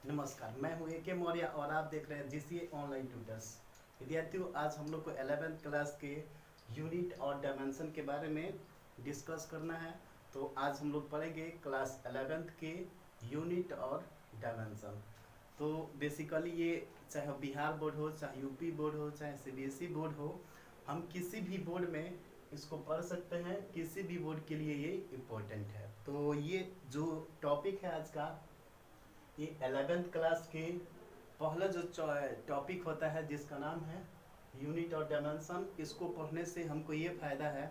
नमस्कार, मैं हूँ ए के मौर्य और आप देख रहे हैं जीसीए ऑनलाइन ट्यूटर्स। विद्यार्थियों, आज हम लोग को 11th क्लास के यूनिट और डायमेंशन के बारे में डिस्कस करना है। तो आज हम लोग पढ़ेंगे क्लास 11th के यूनिट और डायमेंशन। तो बेसिकली ये चाहे बिहार बोर्ड हो, चाहे यूपी बोर्ड हो, चाहे सीबीएसई बोर्ड हो, हम किसी भी बोर्ड में इसको पढ़ सकते हैं। किसी भी बोर्ड के लिए ये इम्पोर्टेंट है। तो ये जो टॉपिक है आज का, ये 11th क्लास के पहला जो टॉपिक होता है जिसका नाम है यूनिट और डायमेंशन। इसको पढ़ने से हमको ये फ़ायदा है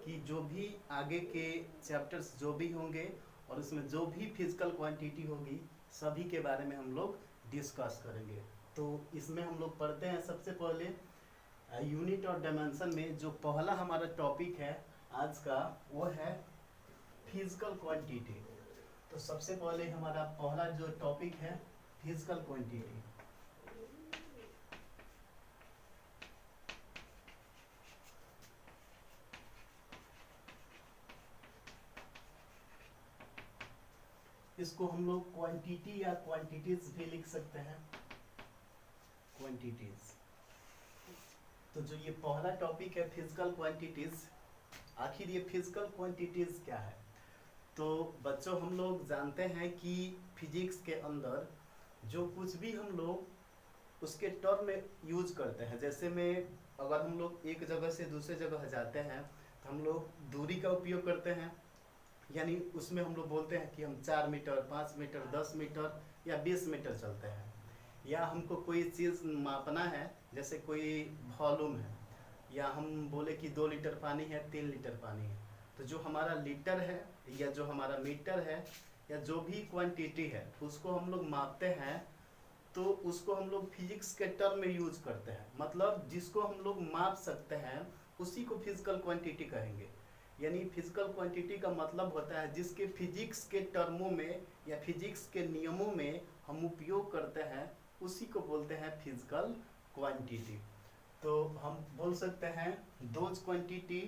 कि जो भी आगे के चैप्टर्स जो भी होंगे और उसमें जो भी फिजिकल क्वांटिटी होगी सभी के बारे में हम लोग डिस्कस करेंगे। तो इसमें हम लोग पढ़ते हैं सबसे पहले यूनिट और डायमेंशन में जो पहला हमारा टॉपिक है आज का, वो है फिजिकल क्वांटिटी। तो सबसे पहले हमारा पहला जो टॉपिक है फिजिकल क्वांटिटी। इसको हम लोग क्वांटिटी या क्वांटिटीज भी लिख सकते हैं, क्वांटिटीज। तो जो ये पहला टॉपिक है फिजिकल क्वांटिटीज, आखिर ये फिजिकल क्वांटिटीज क्या है? तो बच्चों, हम लोग जानते हैं कि फिजिक्स के अंदर जो कुछ भी हम लोग उसके टर्म में यूज करते हैं, जैसे में अगर हम लोग एक जगह से दूसरे जगह जाते हैं तो हम लोग दूरी का उपयोग करते हैं। यानी उसमें हम लोग बोलते हैं कि हम 4 मीटर, 5 मीटर, 10 मीटर या 20 मीटर चलते हैं। या हमको कोई चीज़ मापना है, जैसे कोई वॉल्यूम है, या हम बोले कि 2 लीटर पानी है, 3 लीटर पानी है, तो जो हमारा लीटर है या जो हमारा मीटर है या जो भी क्वांटिटी है उसको हम लोग मापते हैं। तो उसको हम लोग फिजिक्स के टर्म में यूज करते हैं। मतलब जिसको हम लोग माप सकते हैं उसी को फिजिकल क्वांटिटी कहेंगे। यानी फिजिकल क्वांटिटी का मतलब होता है जिसके फिजिक्स के टर्मों में या फिजिक्स के नियमों में हम उपयोग करते हैं, उसी को बोलते हैं फिजिकल क्वांटिटी। तो हम बोल सकते हैं those quantity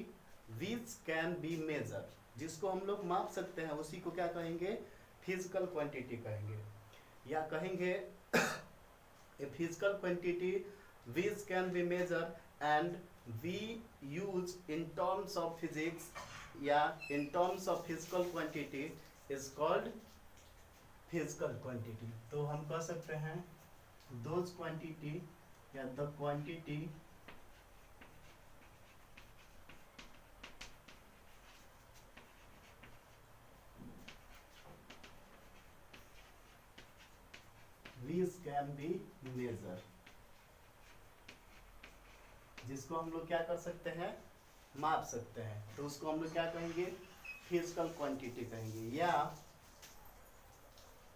which can be measure, जिसको हम लोग माप सकते हैं उसी को क्या कहेंगे? फिजिकल क्वांटिटी कहेंगे। या कहेंगे a physical quantity which can be measure and we use in terms of physics या in terms of physical quantity is called physical quantity. तो हम कह सकते हैं दोज क्वांटिटी या the quantity which can be measure, जिसको हम लोग क्या कर सकते हैं? माप सकते हैं। तो उसको हम लोग क्या कहेंगे? फिजिकल क्वांटिटी कहेंगे। या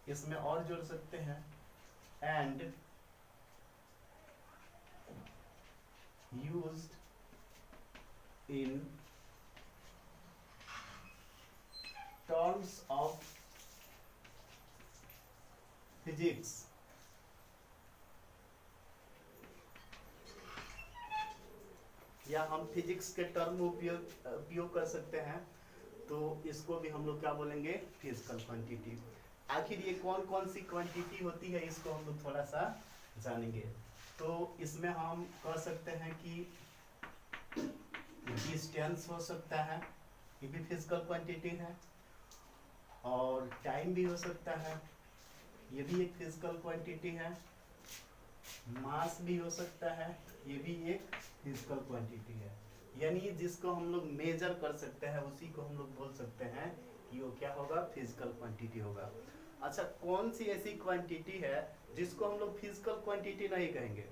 इसमें और जोड़ सकते हैं and used in terms of physics. या हम फिजिक्स के टर्म उपयोग कर सकते हैं। तो इसको भी हम लोग क्या बोलेंगे? Physical quantity. आखिर ये कौन कौन सी क्वांटिटी होती है इसको हम लोग थोड़ा सा जानेंगे। तो इसमें हम कह सकते हैं कि डिस्टेंस हो सकता है, ये भी फिजिकल क्वांटिटी है। और टाइम भी हो सकता है, ये भी एक फिजिकल क्वांटिटी है। मास भी हो सकता है, ये भी एक फिजिकल क्वांटिटी है। यानी जिसको हम लोग मेजर कर सकते हैं उसी को हम लोग बोल सकते हैं कि वो क्या होगा? फिजिकल क्वांटिटी होगा। अच्छा, कौन सी ऐसी क्वांटिटी है जिसको हम लोग फिजिकल क्वांटिटी नहीं कहेंगे?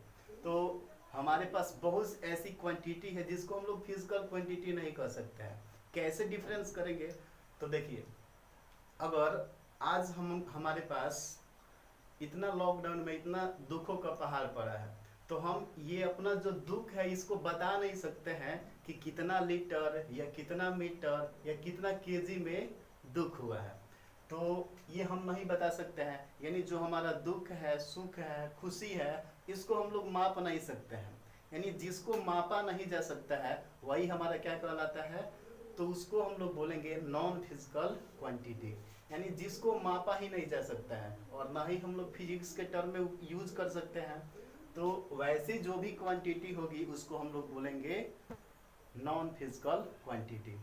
तो हमारे पास बहुत ऐसी क्वांटिटी है जिसको हम लोग फिजिकल क्वांटिटी नहीं कह सकते हैं। कैसे डिफरेंस करेंगे? तो देखिए, अगर आज हमारे पास इतना लॉकडाउन में इतना दुखों का पहाड़ पड़ा है, तो हम ये अपना जो दुख है इसको बता नहीं सकते हैं कि कितना लीटर या कितना मीटर या कितना केजी में दुख हुआ है। तो ये हम नहीं बता सकते हैं। यानी जो हमारा दुख है, सुख है, खुशी है, इसको हम लोग माप नहीं सकते हैं। यानी जिसको मापा नहीं जा सकता है वही हमारा क्या कहलाता है? तो उसको हम लोग बोलेंगे नॉन फिजिकल क्वांटिटी। यानी जिसको मापा ही नहीं जा सकता है और ना ही हम लोग फिजिक्स के टर्म में यूज कर सकते हैं। तो वैसी जो भी क्वांटिटी होगी उसको हम लोग बोलेंगे नॉन फिजिकल क्वांटिटी।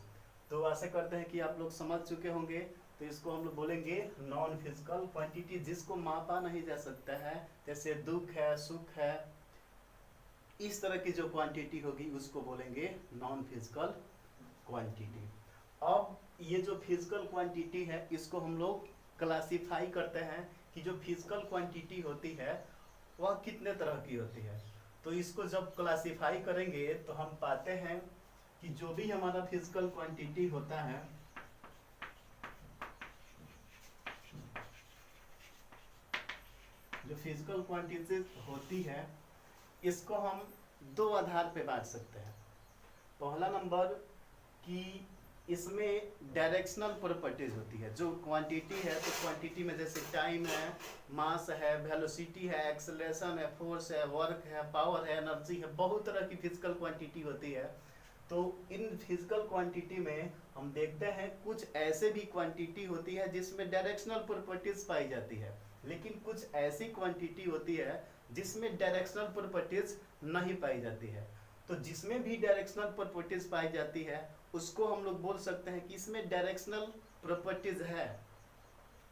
तो आशा करते हैं कि आप लोग समझ चुके होंगे। तो इसको हम लोग बोलेंगे नॉन फिजिकल क्वांटिटी, जिसको मापा नहीं जा सकता है, जैसे दुख है, सुख है, इस तरह की जो क्वांटिटी होगी उसको बोलेंगे नॉन फिजिकल क्वांटिटी। अब ये जो फिजिकल क्वांटिटी है इसको हम लोग क्लासिफाई करते हैं कि जो फिजिकल क्वांटिटी होती है वह कितने तरह की होती है। तो इसको जब क्लासिफाई करेंगे तो हम पाते हैं कि जो भी हमारा फिजिकल क्वांटिटी होता है, जो फिजिकल क्वांटिटी होती है इसको हम दो आधार पे बांट सकते हैं। पहला नंबर कि इसमें डायरेक्शनल प्रॉपर्टीज होती है। जो क्वांटिटी है तो क्वांटिटी में जैसे टाइम है, मास है, वेलोसिटी है, एक्सेलरेशन है, फोर्स है, वर्क है, पावर है, एनर्जी है, बहुत तरह की फिजिकल क्वांटिटी होती है। तो इन फिजिकल क्वांटिटी में हम देखते हैं कुछ ऐसे भी क्वांटिटी होती है जिसमें डायरेक्शनल प्रॉपर्टीज पाई जाती है, लेकिन कुछ ऐसी क्वांटिटी होती है जिसमें डायरेक्शनल प्रॉपर्टीज नहीं पाई जाती है। तो जिसमें भी डायरेक्शनल प्रॉपर्टीज पाई जाती है उसको हम लोग बोल सकते हैं कि इसमें डायरेक्शनल प्रॉपर्टीज है।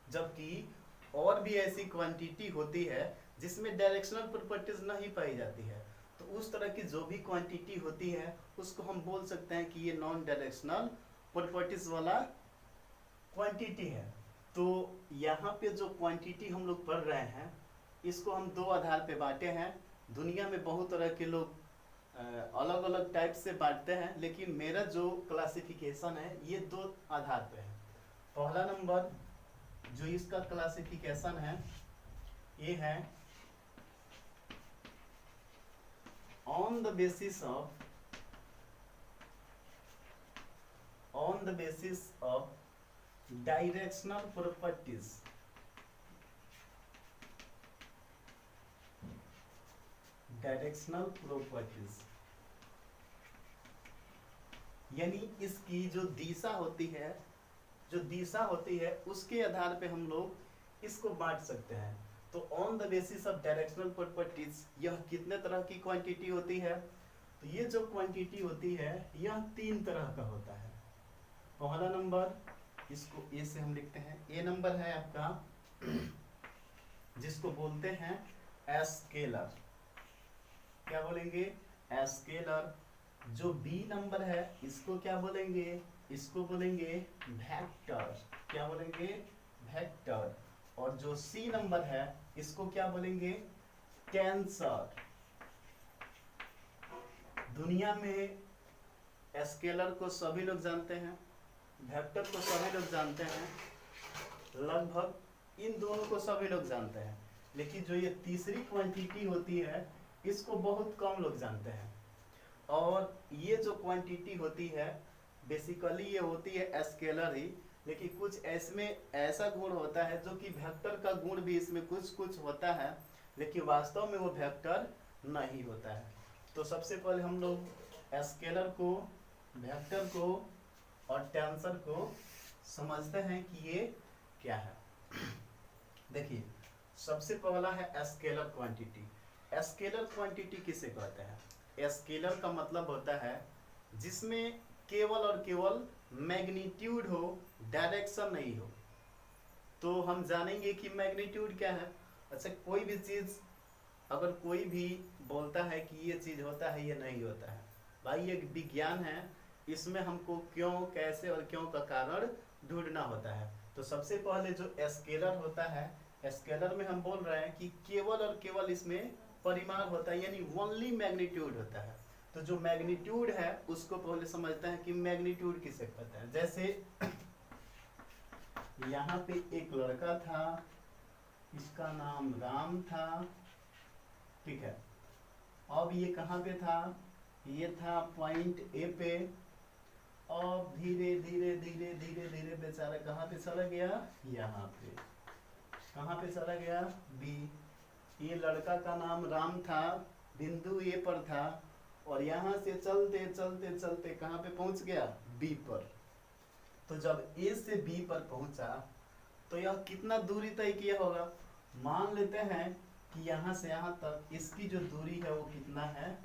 जबकि और भी ऐसी क्वांटिटी होती है जिसमें डायरेक्शनल प्रॉपर्टीज नहीं पाई जाती है। तो उस तरह की जो भी क्वांटिटी होती है उसको हम बोल सकते हैं कि ये नॉन डायरेक्शनल प्रॉपर्टीज वाला क्वांटिटी है। तो यहाँ पे जो क्वांटिटी हम लोग पढ़ रहे हैं इसको हम दो आधार पे बांटे हैं। दुनिया में बहुत तरह के लोग अलग अलग टाइप से बांटते हैं, लेकिन मेरा जो क्लासिफिकेशन है ये दो आधार पे है। पहला नंबर जो इसका क्लासिफिकेशन है ये है on the basis of directional properties. Directional properties यानी इसकी जो दिशा होती है उसके आधार पे हम लोग इसको बांट सकते हैं। तो on the basis of directional properties यह कितने तरह की क्वांटिटी होती है? तो ये जो क्वांटिटी होती है यह तीन तरह का होता है। पहला नंबर, इसको ए से हम लिखते हैं, ए नंबर है आपका जिसको बोलते हैं स्केलर। क्या बोलेंगे? स्केलर। जो बी नंबर है इसको क्या बोलेंगे? इसको बोलेंगे वेक्टर। क्या बोलेंगे? वेक्टर। और जो सी नंबर है इसको क्या बोलेंगे? टेंसर। दुनिया में स्केलर को सभी लोग जानते हैं, वेक्टर को सभी लोग जानते हैं, लगभग इन दोनों को सभी लोग जानते हैं, लेकिन जो ये तीसरी क्वांटिटी होती है इसको बहुत कम लोग जानते हैं। और ये जो क्वांटिटी होती है बेसिकली ये होती है स्केलर ही, लेकिन कुछ इसमें ऐसा गुण होता है जो कि वेक्टर का गुण भी इसमें कुछ कुछ होता है, लेकिन वास्तव में वो वेक्टर नहीं होता है। तो सबसे पहले हम लोग स्केलर को, वेक्टर को और टेंसर को समझते हैं कि ये क्या है। देखिए, सबसे पहला है स्केलर क्वांटिटी। स्केलर क्वांटिटी किसे कहते हैं? स्केलर का मतलब होता है जिसमें केवल और केवल मैग्नीट्यूड हो, डायरेक्शन नहीं हो। तो हम जानेंगे कि मैग्नीट्यूड क्या है। अच्छा, कोई भी चीज अगर कोई भी बोलता है कि ये चीज होता है, ये नहीं होता है, भाई ये विज्ञान है, इसमें हमको क्यों, कैसे और क्यों का कारण ढूंढना होता है। तो सबसे पहले जो स्केलर होता है, स्केलर में हम बोल रहे हैं कि केवल और केवल इसमें परिमाण होता है, यानी ओनली मैग्नीट्यूड होता है। तो जो मैग्नीट्यूड है उसको पहले समझते हैं कि मैग्नीट्यूड किसे कहते हैं। जैसे यहाँ पे एक लड़का था, इसका नाम राम था, ठीक है। अब ये कहाँ पे था? ये था पॉइंट ए पे। अब धीरे धीरे धीरे धीरे धीरे बेचारा कहाँ पे चला गया? यहाँ पे। कहाँ पे चला गया? बी। ये लड़का का नाम राम था, बिंदु ए पर था, और यहाँ से चलते चलते चलते कहाँ पे पहुंच गया? बी पर। तो जब ए से बी पर पहुंचा तो यह कितना दूरी तय किया होगा? मान लेते हैं कि यहाँ से यहाँ तक इसकी जो दूरी है वो कितना है,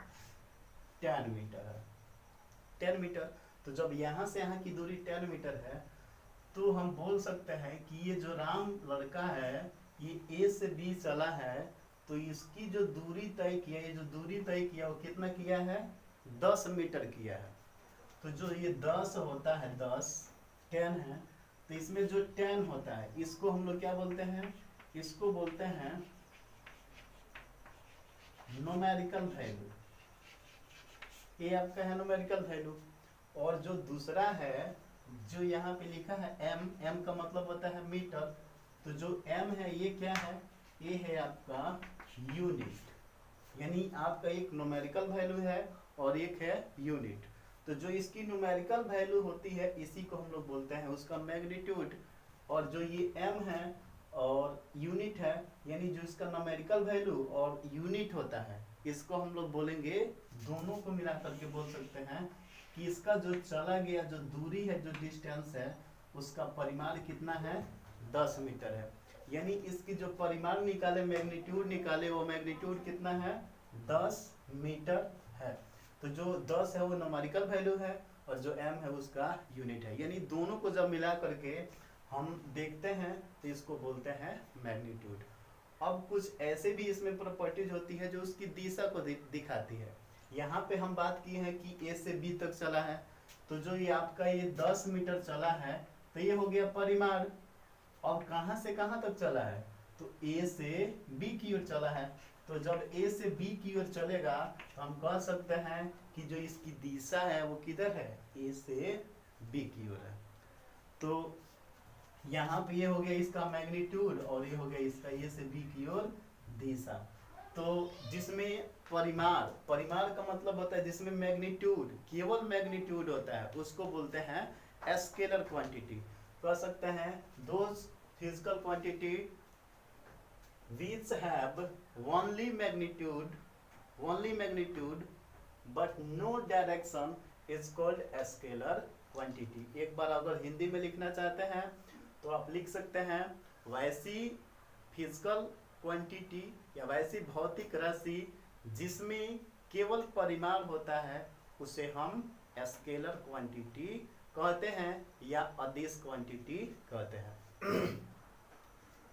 10 मीटर है, 10 मीटर। तो जब यहाँ से यहाँ की दूरी 10 मीटर है तो हम बोल सकते हैं कि ये जो राम लड़का है ये ए से बी चला है, तो इसकी जो दूरी तय किया, ये जो दूरी तय किया वो कितना किया है, 10 मीटर किया है। तो जो ये 10 होता है, 10 10 है, तो इसमें जो 10 होता है इसको हम लोग क्या बोलते हैं, इसको बोलते हैं न्यूमेरिकल वैल्यू। ये आपका है न्यूमेरिकल वैल्यू। और जो दूसरा है जो यहाँ पे लिखा है m, m का मतलब होता है मीटर। तो जो m है ये क्या है, ये है आपका यूनिट, यानी आपका एक न्यूमेरिकल वैल्यू है और एक है यूनिट। तो जो इसकी न्यूमेरिकल वैल्यू होती है इसी को हम लोग बोलते हैं उसका मैग्नीट्यूड, और जो ये m है और यूनिट है, यानी जो इसका न्यूमेरिकल वैल्यू और यूनिट होता है इसको हम लोग बोलेंगे, दोनों को मिला करके बोल सकते हैं कि इसका जो चला गया जो दूरी है, जो डिस्टेंस है, उसका परिमाण कितना है, 10 मीटर है। यानी इसकी जो परिमाण निकाले, मैग्नीट्यूड निकाले, वो मैग्नीट्यूड कितना है, 10 मीटर है। तो जो 10 है वो न्यूमेरिकल वैल्यू है और जो m है उसका यूनिट है। यानी दोनों को जब मिला करके हम देखते हैं तो इसको बोलते हैं मैग्नीट्यूड। अब कुछ ऐसे भी इसमें प्रॉपर्टीज होती है जो उसकी दिशा को दिखाती है। यहाँ पे हम बात की है कि A से B तक चला है, तो जो ये आपका ये 10 मीटर चला है तो ये हो गया परिमाण। और कहाँ से कहाँ तक चला है, तो A से B की ओर चला है। तो जब A से B की ओर चलेगा तो हम कह सकते हैं कि जो इसकी दिशा है वो किधर है, A से B की ओर है। तो यहाँ पे ये हो गया इसका मैग्नीट्यूड और ये हो गया इसका A से B की ओर दिशा। तो जिसमें परिमाण का मतलब होता है जिसमें मैग्नीट्यूड, केवल मैग्नीट्यूड होता है, उसको बोलते हैं स्केलर क्वांटिटी। कह सकते हैं those physical quantity which have only magnitude but no direction is called scalar quantity। एक बार अगर हिंदी में लिखना चाहते हैं तो आप लिख सकते हैं, वैसी फिजिकल क्वांटिटी या वैसी भौतिक राशि जिसमें केवल परिमाण होता है उसे हम स्केलर क्वांटिटी कहते हैं या अदिश क्वांटिटी कहते हैं।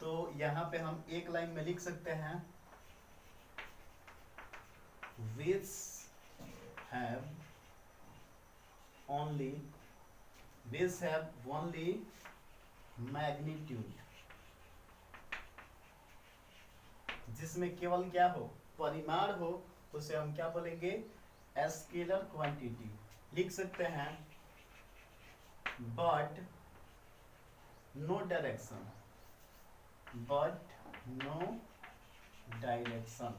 तो यहाँ पे हम एक लाइन में लिख सकते हैं, which have only magnitude, जिसमें केवल क्या हो, परिमाण हो, उसे हम क्या बोलेंगे, स्केलर क्वांटिटी। लिख सकते हैं बट नो डायरेक्शन,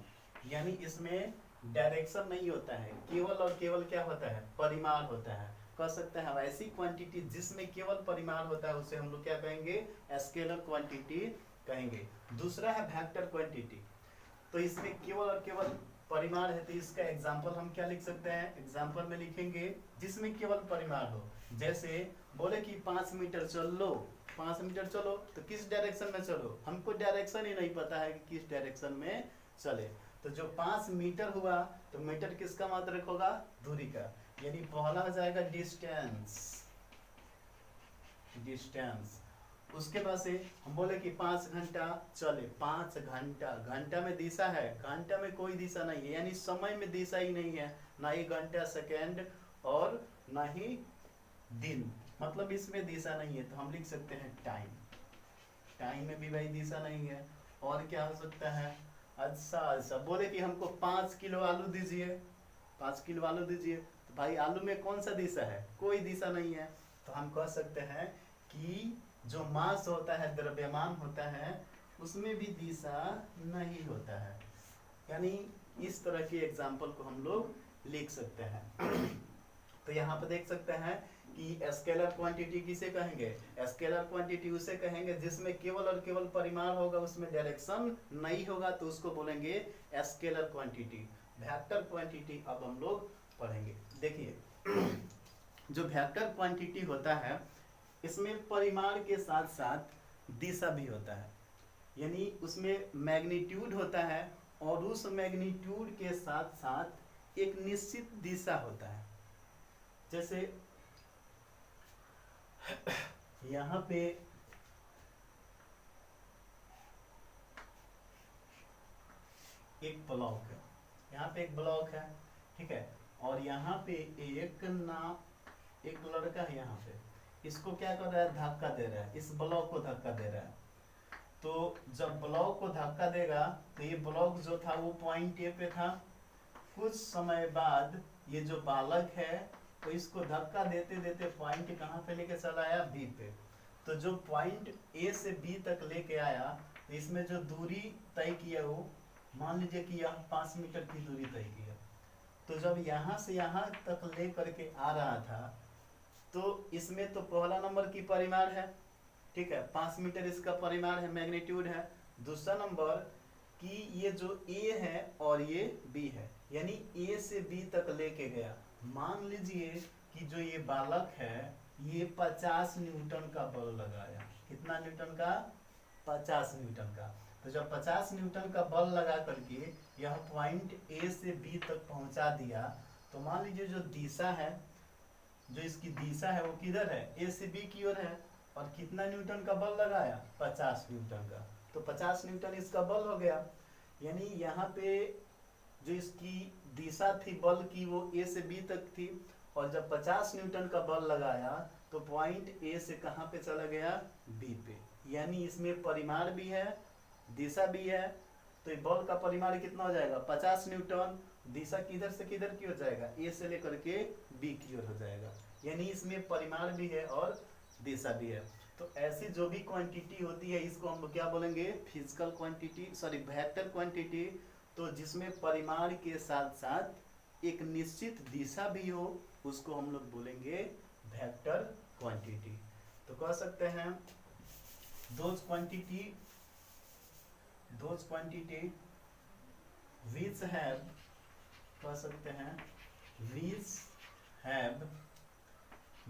यानी इसमें डायरेक्शन नहीं होता है, केवल और केवल क्या होता है, परिमाण होता है। कह सकते हैं ऐसी क्वांटिटी जिसमें केवल परिमाण होता है उसे हम लोग क्या कहेंगे, स्केलर क्वांटिटी कहेंगे। दूसरा है वेक्टर क्वांटिटी। तो इसमें केवल और केवल परिमाण है, तो इसका एग्जांपल हम क्या लिख सकते हैं, एग्जांपल में लिखेंगे जिसमें केवल परिमाण हो। जैसे बोले कि 5 मीटर चल लो, 5 मीटर चलो, तो किस डायरेक्शन में चलो, हमको डायरेक्शन ही नहीं पता है कि किस डायरेक्शन में चले। तो जो 5 मीटर हुआ तो मीटर किसका मात्रक होगा, दूरी का, यानी पहला हो जाएगा डिस्टेंस। उसके बाद से हम बोले कि 5 घंटा चले, 5 घंटा, घंटा में दिशा है, घंटा में कोई दिशा नहीं है, यानी समय में दिशा ही नहीं है, ना ही घंटा सेकेंड और ना ही दिन, मतलब इसमें दिशा नहीं है। तो हम लिख सकते हैं टाइम में भी भाई दिशा नहीं है। और क्या हो सकता है, अच्छा बोले कि हमको 5 किलो आलू दीजिए, 5 किलो आलू दीजिए, तो भाई आलू में कौन सा दिशा है, कोई दिशा नहीं है। तो हम कह सकते हैं कि जो मास होता है, द्रव्यमान होता है, उसमें भी दिशा नहीं होता है। यानी इस तरह के एग्जाम्पल को हम लोग लिख सकते हैं। तो यहाँ पे देख सकते हैं कि स्केलर क्वांटिटी किसे कहेंगे, स्केलर क्वांटिटी उसे कहेंगे जिसमें केवल और केवल परिमाण होगा, उसमें डायरेक्शन नहीं होगा, तो उसको बोलेंगे स्केलर क्वांटिटी। वेक्टर क्वांटिटी अब हम लोग पढ़ेंगे। देखिए जो वेक्टर क्वांटिटी होता है इसमें परिमाण के साथ साथ दिशा भी होता है, यानी उसमें मैग्नीट्यूड होता है और उस मैग्नीट्यूड के साथ साथ एक निश्चित दिशा होता है। जैसे यहाँ पे एक ब्लॉक है, यहाँ पे एक ब्लॉक है, ठीक है, और यहाँ पे एक लड़का है, यहाँ पे इसको क्या कर रहा है, धक्का दे रहा है, इस ब्लॉक को धक्का दे रहा है। तो जब ब्लॉक को धक्का देगा तो ये ब्लॉक जो था वो पॉइंट ए पे था, कुछ समय बाद ये जो बालक है तो इसको धक्का देते देते पॉइंट कहाँ पे लेके चला आया, बी पे। तो जो पॉइंट ए से बी तक लेके आया तो इसमें जो दूरी तय किया वो मान लीजिए कि यह 5 मीटर की दूरी तय किया। तो जब यहाँ से यहाँ तक ले करके आ रहा था तो इसमें तो पहला नंबर की परिमाण है, ठीक है, 5 मीटर इसका परिमाण है, मैग्नीट्यूड है। दूसरा नंबर कि ये जो ए है और ये बी है, यानी ए से बी तक लेके गया। मान लीजिए कि जो ये बालक है ये 50 न्यूटन का बल लगाया। कितना न्यूटन का, 50 न्यूटन का। तो जब 50 न्यूटन का बल लगा करके यह पॉइंट ए से बी तक पहुंचा दिया, तो मान लीजिए जो दिशा है, जो इसकी दिशा है वो किधर है, ए से बी की ओर है, और कितना न्यूटन का बल लगाया, 50 न्यूटन का। तो 50 न्यूटन इसका बल हो गया, यानी यहाँ पे जो इसकी दिशा थी बल की वो ए से बी तक थी, और जब 50 न्यूटन का बल लगाया तो पॉइंट ए से कहाँ पे चला गया, बी पे। यानी इसमें परिमाण भी है, दिशा भी है। तो बल का परिमाण कितना हो जाएगा, 50 न्यूटन। दिशा किधर से किधर की हो जाएगा, ए से लेकर के बी की ओर हो जाएगा। यानी इसमें परिमाण भी है और दिशा भी है। तो ऐसी जो भी क्वांटिटी होती है इसको हम क्या बोलेंगे, physical quantity, sorry vector quantity. तो जिसमें परिमाण के साथ साथ एक निश्चित दिशा भी हो उसको हम लोग बोलेंगे वेक्टर क्वांटिटी। तो कह सकते हैं दोज क्वांटिटी which have, कह सकते हैं which have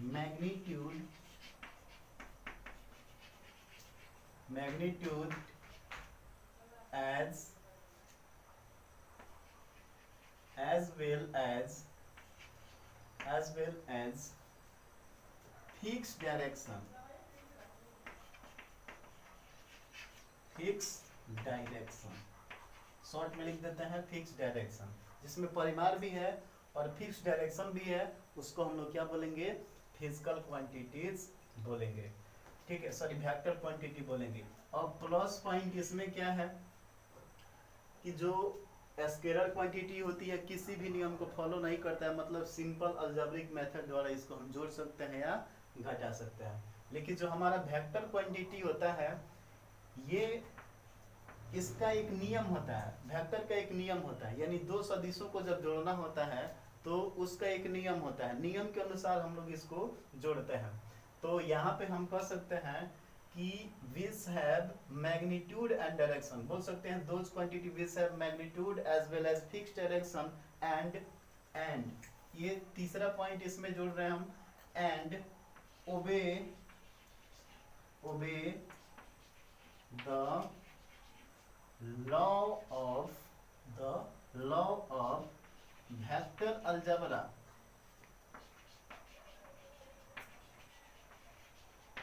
magnitude as well as fixed direction, short में लिख देते हैं फिक्स डायरेक्शन, जिसमें परिमाण भी है और फिक्स डायरेक्शन भी है, उसको हम लोग क्या बोलेंगे, फिजिकल क्वांटिटीज बोलेंगे, ठीक है, सॉरी वेक्टर क्वांटिटी बोलेंगे। और प्लस पॉइंट इसमें क्या है कि जो स्केलर क्वांटिटी होती है किसी भी नियम को फॉलो नहीं करता है, मतलब सिंपल अलजेब्रिक मेथड द्वारा इसको हम जोड़ सकते हैं या घटा सकते हैं। लेकिन जो हमारा वेक्टर क्वांटिटी होता है ये इसका एक नियम होता है, वेक्टर का एक नियम होता है, यानी दो सदिशों को जब जोड़ना होता है तो उसका एक नियम होता है, नियम के अनुसार हम लोग इसको जोड़ते हैं। तो यहाँ पे हम कह सकते हैं कि which have magnitude and direction, बोल सकते हैं those quantity which have magnitude as well as fixed direction and ये तीसरा पॉइंट इसमें जोड़ रहे हैं हम, and obey the law of vector algebra,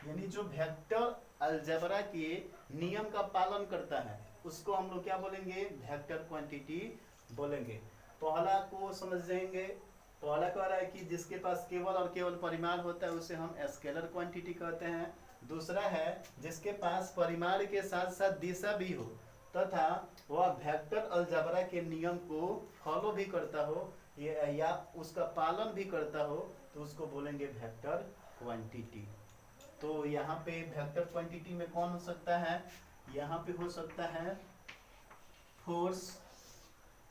यानी जो वेक्टर अलजेब्रा के नियम का पालन करता है उसको हम लोग क्या बोलेंगे, वेक्टर क्वांटिटी बोलेंगे। पहला को समझ जाएंगे, पहला कह रहा है कि जिसके पास केवल और केवल परिमाण होता है उसे हम स्केलर क्वांटिटी कहते हैं। दूसरा है जिसके पास परिमाण के साथ साथ दिशा भी हो तथा वह वेक्टर अलजेब्रा के नियम को फॉलो भी करता हो या उसका पालन भी करता हो तो उसको बोलेंगे वेक्टर क्वांटिटी। तो यहाँ पे वेक्टर क्वांटिटी में कौन हो सकता है, यहाँ पे हो सकता है फोर्स,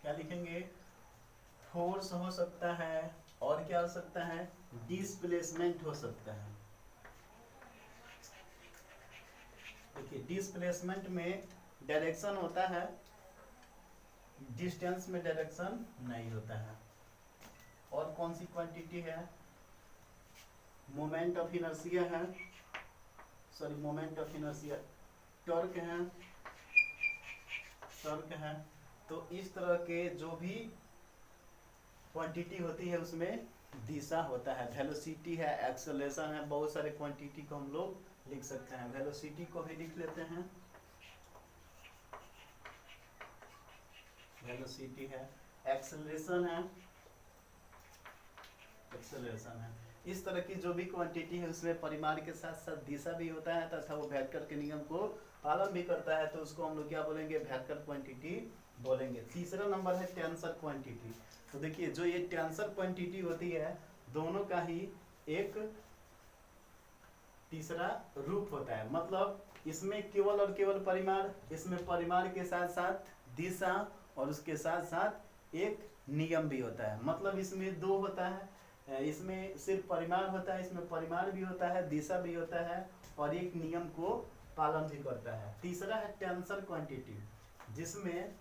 क्या लिखेंगे, फोर्स हो सकता है, और क्या हो सकता है, डिस्प्लेसमेंट हो सकता है। देखिए डिस्प्लेसमेंट में डायरेक्शन होता है, डिस्टेंस में डायरेक्शन नहीं होता है। और कौन सी क्वांटिटी है, मोमेंट ऑफ इनर्शिया है, sorry moment of inertia torque है, टॉर्क है। तो इस तरह के जो भी क्वांटिटी होती है उसमें दिशा होता है, वेलोसिटी है, एक्सेलरेशन है, बहुत सारे क्वांटिटी को हम लोग लिख सकते हैं। वेलोसिटी को भी लिख लेते हैं, वेलोसिटी है, एक्सेलरेशन है, एक्सेलरेशन है। इस तरह की जो भी क्वांटिटी है उसमें परिमाण के साथ साथ दिशा भी होता है तथा वो वेक्टर के नियम को पालन भी करता है, तो उसको हम लोग क्या बोलेंगे, वेक्टर क्वांटिटी बोलेंगे। तीसरा नंबर है टेंसर क्वांटिटी। तो देखिए जो ये टेंसर क्वांटिटी होती है दोनों का ही एक तीसरा रूप होता है, मतलब इसमें केवल और केवल परिमाण, इसमें परिमाण के साथ साथ दिशा और उसके साथ साथ एक नियम भी होता है। मतलब इसमें दो होता है, इसमें सिर्फ परिमाण होता है, इसमें परिमाण भी होता है, दिशा भी होता है और एक नियम को पालन भी करता है। तीसरा है टेंसर क्वांटिटी, जिसमें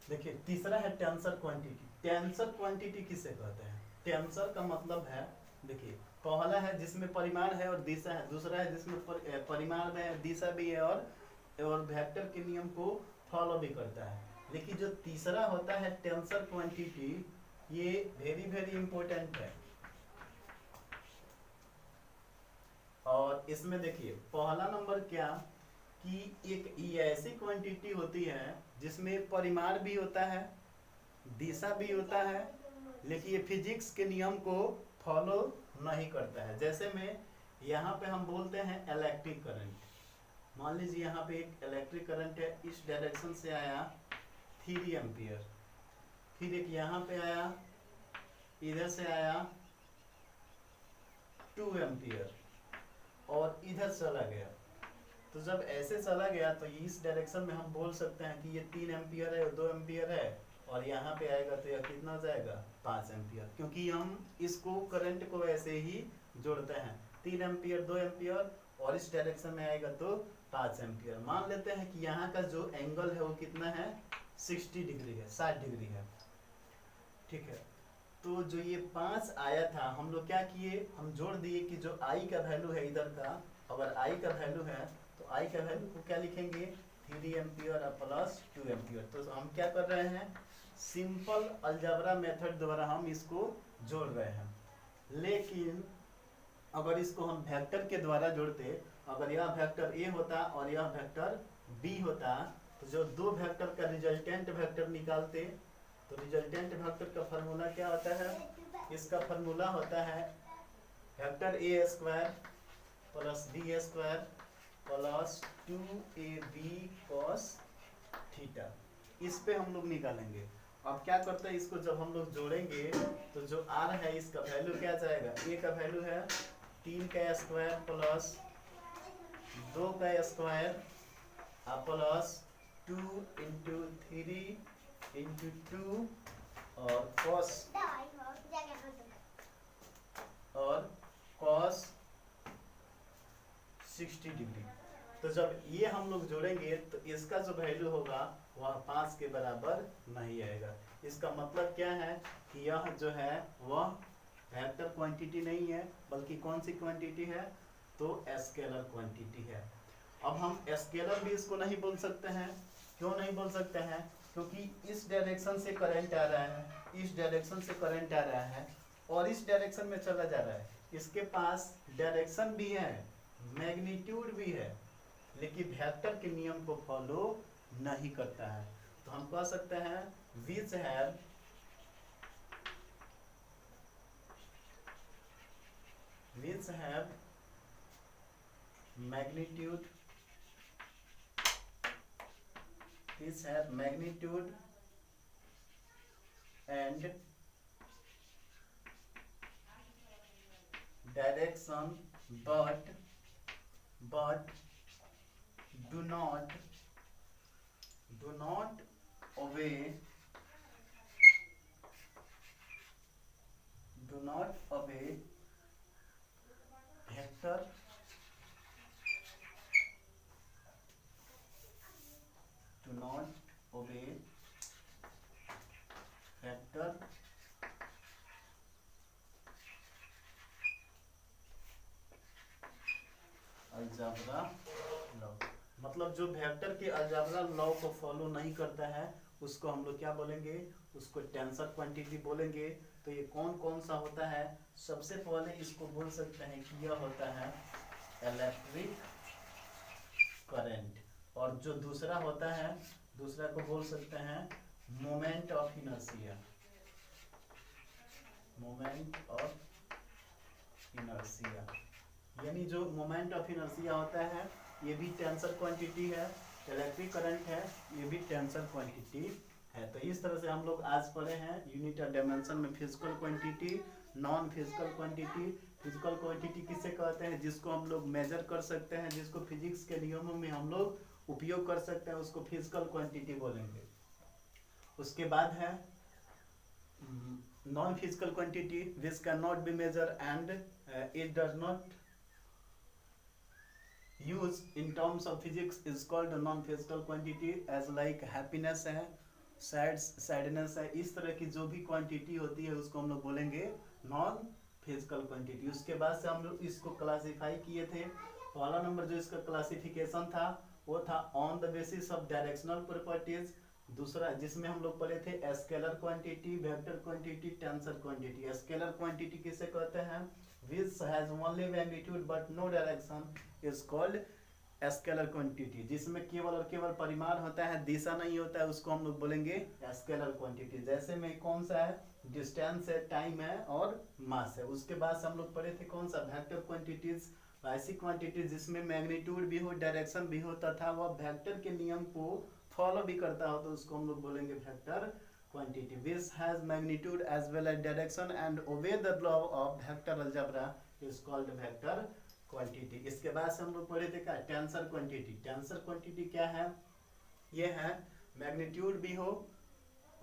देखिए तीसरा है टेंसर क्वांटिटी। टेंसर क्वांटिटी किसे कहते हैं? टेंसर का मतलब है, देखिए पहला है जिसमें परिमाण है और दिशा है, दूसरा है जिसमें परिमाण में दिशा भी है और वेक्टर के नियम को फॉलो भी करता है। लेकिन जो तीसरा होता है टेंसर क्वांटिटी, ये वेरी वेरी इंपॉर्टेंट है। और इसमें देखिए पहला नंबर क्या कि एक ये ऐसी क्वांटिटी होती है जिसमें परिमाण भी होता है, दिशा भी होता है, लेकिन ये फिजिक्स के नियम को फॉलो नहीं करता है। जैसे में यहाँ पे हम बोलते हैं इलेक्ट्रिक करंट, मान लीजिए यहाँ पे एक इलेक्ट्रिक करंट है, इस डायरेक्शन से आया 3 एम्पियर, फिर एक यहाँ पे आया, इधर से आया 2 एम्पियर और इधर चला गया। तो जब ऐसे चला गया तो इस डायरेक्शन में हम बोल सकते हैं कि ये 3 एम्पियर है और 2 एम्पियर है, और यहाँ पे आएगा तो यह कितना जाएगा 5 एम्पियर, क्योंकि हम इसको करंट को ऐसे ही जोड़ते हैं, 3 एम्पियर 2 एम्पियर और इस डायरेक्शन में आएगा तो 5 एम्पियर। मान लेते हैं कि यहाँ का जो एंगल है वो कितना है 60 डिग्री है, 60 डिग्री है, ठीक है। तो जो ये 5 आया था हम लोग क्या किए, हम जोड़ दिए कि जो आई का वैल्यू है इधर का, अगर आई का वैल्यू है तो आई का वैल्यू को क्या लिखेंगे 3 एम्पियर प्लस 2 एम्पियर। तो हम क्या कर रहे हैं, सिंपल अलजेब्रा मेथड द्वारा हम इसको जोड़ रहे हैं। लेकिन अगर इसको हम वेक्टर के द्वारा जोड़ते, अगर यह वेक्टर ए होता और यह वेक्टर बी होता, तो जो दो वेक्टर का रिजल्टेंट वेक्टर निकालते, तो रिजल्टेंट वेक्टर का फार्मूला क्या होता है, इसका फार्मूला होता है vector A square plus B square plus 2ab cos theta. इस पे हम लोग निकालेंगे। अब क्या करते हैं, इसको जब हम लोग जोड़ेंगे तो जो r है इसका वैल्यू क्या जाएगा, a का वैल्यू है 3 का स्क्वायर प्लस 2 का स्क्वायर प्लस 2 इंटू 3 इंटू 2 और cos 60 डिग्री। तो जब ये हम लोग जोड़ेंगे तो इसका जो वैल्यू होगा वह 5 के बराबर नहीं आएगा। इसका मतलब क्या है कि यह जो है वह वेक्टर क्वांटिटी नहीं है, बल्कि कौन सी क्वांटिटी है, तो स्केलर क्वांटिटी है। अब हम स्केलर भी इसको नहीं बोल सकते हैं, क्यों नहीं बोल सकते हैं, क्योंकि इस डायरेक्शन से करंट आ रहा है, इस डायरेक्शन से करंट आ रहा है और इस डायरेक्शन में चला जा रहा है। इसके पास डायरेक्शन भी है, मैग्नीट्यूड भी है, लेकिन वेक्टर के नियम को फॉलो नहीं करता है। तो हम कह सकते हैं which have magnitude, which have magnitude and direction but do not obey obey factor algebra law. मतलब जो वेक्टर के अलजेब्रा लॉ को फॉलो नहीं करता है उसको हम लोग क्या बोलेंगे, उसको टेंसर क्वांटिटी बोलेंगे। तो ये कौन कौन सा होता है, सबसे पहले इसको बोल सकते हैं कि यह होता है इलेक्ट्रिक करंट, और जो दूसरा होता है दूसरा को बोल सकते हैं moment of inertia, moment of inertia. यानी जो मोमेंट ऑफ इनर्शिया होता है ये भी टेंसर क्वांटिटी है, इलेक्ट्रिक करंट है ये भी टेंसर क्वांटिटी है। तो इस तरह से हम लोग आज पढ़े हैं यूनिट ऑफ डायमेंशन में physical quantity, non physical quantity. Physical quantity किसे कहते हैं, जिसको हम लोग मेजर कर सकते हैं, जिसको फिजिक्स के नियमों में हम लोग उपयोग कर सकते हैं, उसको फिजिकल क्वांटिटी बोलेंगे। उसके बाद है non physical quantity which can not be measure and it does not use in terms of physics is called a non-physical quantity, as like happiness है, sadness है। इस तरह की जो भी क्वांटिटी होती है उसको हम लोग बोलेंगे नॉन फिजिकल क्वांटिटी। उसके बाद से हम लोग इसको क्लासीफाई किए थे। पहला नंबर जो इसका क्लासिफिकेशन था वो था on the basis of directional properties. दूसरा जिसमें हम लोग पढ़े थे scalar quantity, vector quantity, tensor quantity. Scalar quantity किसे कहते हैं, which has only magnitude but no direction is called scalar quantity. जिसमें केवल और केवल परिमाण होता है, दिशा नहीं होता है, उसको हम लोग बोलेंगे स्केलर क्वांटिटी। जैसे में कौन सा है, डिस्टेंस है, टाइम है और मास है। उसके बाद से हम लोग पढ़े थे कौन सा, वेक्टर क्वांटिटीज। ऐसी क्वांटिटीज जिसमें मैग्नीट्यूड भी हो, डायरेक्शन भी हो तथा वह वेक्टर के नियम को फॉलो भी करता हो, तो उसको हम लोग बोलेंगे vector quantity which has magnitude as well as direction and obey the law of vector algebra is called vector quantity। इसके बाद से हम लोग पढ़े थे क्या, टेंसर क्वांटिटी। टेंसर क्वांटिटी क्या है, ये है मैग्नीट्यूड भी हो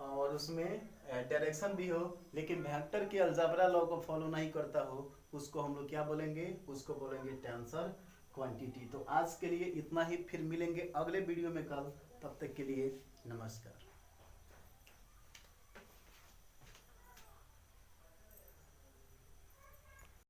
और उसमें डायरेक्शन भी हो, लेकिन वेक्टर के अलजेब्रा लॉ को फॉलो नहीं करता हो, उसको हम लोग क्या बोलेंगे, उसको बोलेंगे टेंसर क्वांटिटी। तो आज के लिए इतना ही, फिर मिलेंगे अगले वीडियो में कल। तब तक के लिए नमस्कार।